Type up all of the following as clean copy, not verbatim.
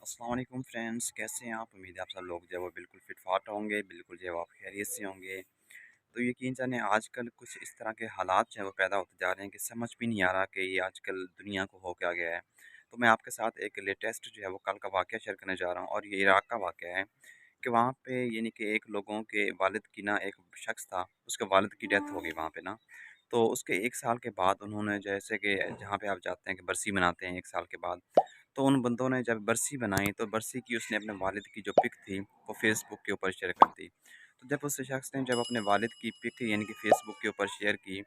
अस्सलाम वालेकुम फ्रेंड्स, कैसे हैं आप? उम्मीद है आप सब लोग जो है वो बिल्कुल फिट फाट होंगे, बिल्कुल जो है वो आप खैरियत से होंगे। तो यकीन जाने आजकल कुछ इस तरह के हालात जो है वो पैदा होते जा रहे हैं कि समझ भी नहीं आ रहा कि ये आजकल दुनिया को हो क्या गया है। तो मैं आपके साथ एक लेटेस्ट जो है वो कल का वाक़या शेयर करने जा रहा हूँ और ये इराक का वाक़या है कि वहाँ पे यानी कि एक लोगों के वालिद की ना एक शख़्स था, उसके वालिद की डेथ हो गई वहाँ पे ना। तो उसके 1 साल के बाद उन्होंने जैसे कि जहाँ पे आप जाते हैं कि बरसी मनाते हैं 1 साल के बाद, तो उन बंदों ने जब बरसी बनाई तो बरसी की उसने अपने वालिद की जो पिक थी वो फ़ेसबुक के ऊपर शेयर कर दी। तो जब उस शख़्स ने जब अपने वालिद की पिक यानी कि फ़ेसबुक के ऊपर शेयर की,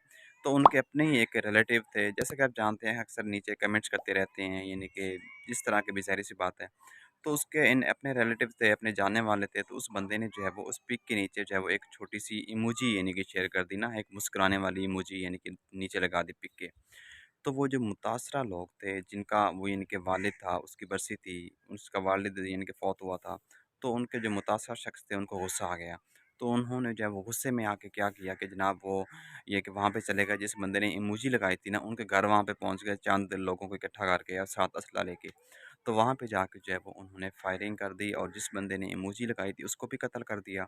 तो उनके अपने ही एक रिलेटिव थे, जैसे कि आप जानते हैं अक्सर नीचे कमेंट्स करते रहते हैं यानी कि इस तरह की भी ज़ाहिर-सी बात है। तो उसके इन अपने रिलेटिव थे, अपने जानने वाले थे, तो उस बंदे ने जो है वो उस पिक के नीचे जो है वो एक छोटी-सी इमोजी यानी कि शेयर कर दी ना, एक मुस्कुराने वाली इमोजी यानी कि नीचे लगा दी पिक के। तो वो जो मुतासरा लोग थे, जिनका वो यानी कि वालिद था, उसकी बरसी थी, उसका वालिद यानी कि फ़ौत हुआ था, तो उनके जो मुतासरा शख़्स थे, उनको गुस्सा आ गया। तो उन्होंने जो है वो गुस्से में आके क्या किया कि जनाब वो ये कि वहाँ पे चले गए, जिस बंदे ने इमोजी लगाई थी ना, उनके घर वहाँ पे पहुँच गए, चंद लोगों को इकट्ठा करके और साथ असला लेके। तो वहाँ पे जाके जो है वो उन्होंने फायरिंग कर दी और जिस बंदे ने इमोजी लगाई थी, उसको भी कत्ल कर दिया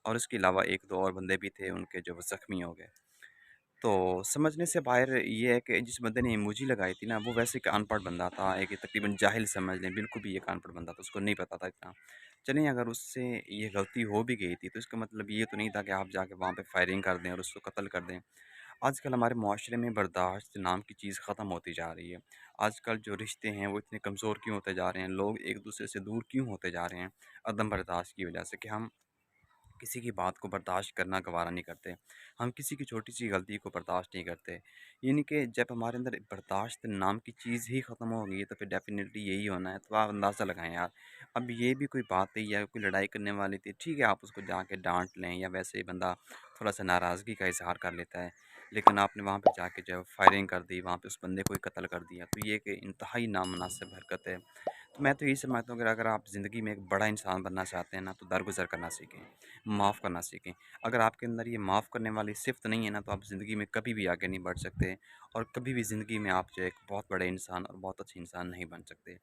और इसके अलावा 1-2 और बंदे भी थे, उनके जो वो ज़ख्मी हो गए। तो समझने से बाहर ये है कि जिस बंदे ने इमोजी लगाई थी ना, वो वैसे एक अनपढ़ बंदा था, एक तकरीबन जाहिल समझ लें, बिल्कुल भी एक अनपढ़ बंदा था, उसको नहीं पता था इतना। चलिए अगर उससे ये गलती हो भी गई थी, तो इसका मतलब ये तो नहीं था कि आप जाके वहाँ पे फायरिंग कर दें और उसको कत्ल कर दें। आजकल हमारे मुआशरे में बर्दाश्त नाम की चीज़ ख़त्म होती जा रही है। आजकल जो रिश्ते हैं, वो इतने कमज़ोर क्यों होते जा रहे हैं? लोग एक-दूसरे से दूर क्यों होते जा रहे हैं? अदम बर्दाश्त की वजह से कि हम किसी की बात को बर्दाश्त करना गवारा नहीं करते। हम किसी की छोटी-सी गलती को बर्दाश्त नहीं करते। यानी कि जब हमारे अंदर बर्दाश्त नाम की चीज़ ही ख़त्म होगी तो फिर डेफ़िनेटली यही होना है। तो आप अंदाज़ा लगाएँ यार, अब ये भी कोई बात थी या कोई लड़ाई करने वाली थी, ठीक है आप उसको जाके डाँट लें या वैसे ही बंदा थोड़ा-सा नाराज़गी का इज़हार कर लेता है। लेकिन आपने वहाँ पे जाके जो है फायरिंग कर दी, वहाँ पे उस बंदे को ही कत्ल कर दिया, तो ये एक इंतहाई नामुनासिब हरकत है। तो मैं तो यही समझता हूँ कि अगर आप ज़िंदगी में एक बड़ा इंसान बनना चाहते हैं ना, तो दरगुज़र करना सीखें, माफ़ करना सीखें। अगर आपके अंदर ये माफ़ करने वाली सिफ़्त नहीं है ना, तो आप ज़िंदगी में कभी भी आगे नहीं बढ़ सकते और कभी भी ज़िंदगी में आप जो है एक बहुत बड़े इंसान और बहुत अच्छे इंसान नहीं बन सकते।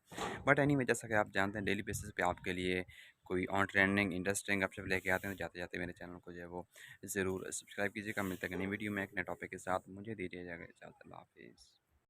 बट एनीवे जैसा कि आप जानते हैं डेली बेसिस पे आपके लिए कोई ऑन ट्रेंडिंग, इंटरेस्टिंग गपशप लेके आते हैं, तो जाते-जाते मेरे चैनल को जो है वो ज़रूर सब्सक्राइब कीजिएगा। मिलते हैं एक नई वीडियो में एक नए टॉपिक के साथ। मुझे दीजिए इजाज़त। अल्लाह हाफ़िज़।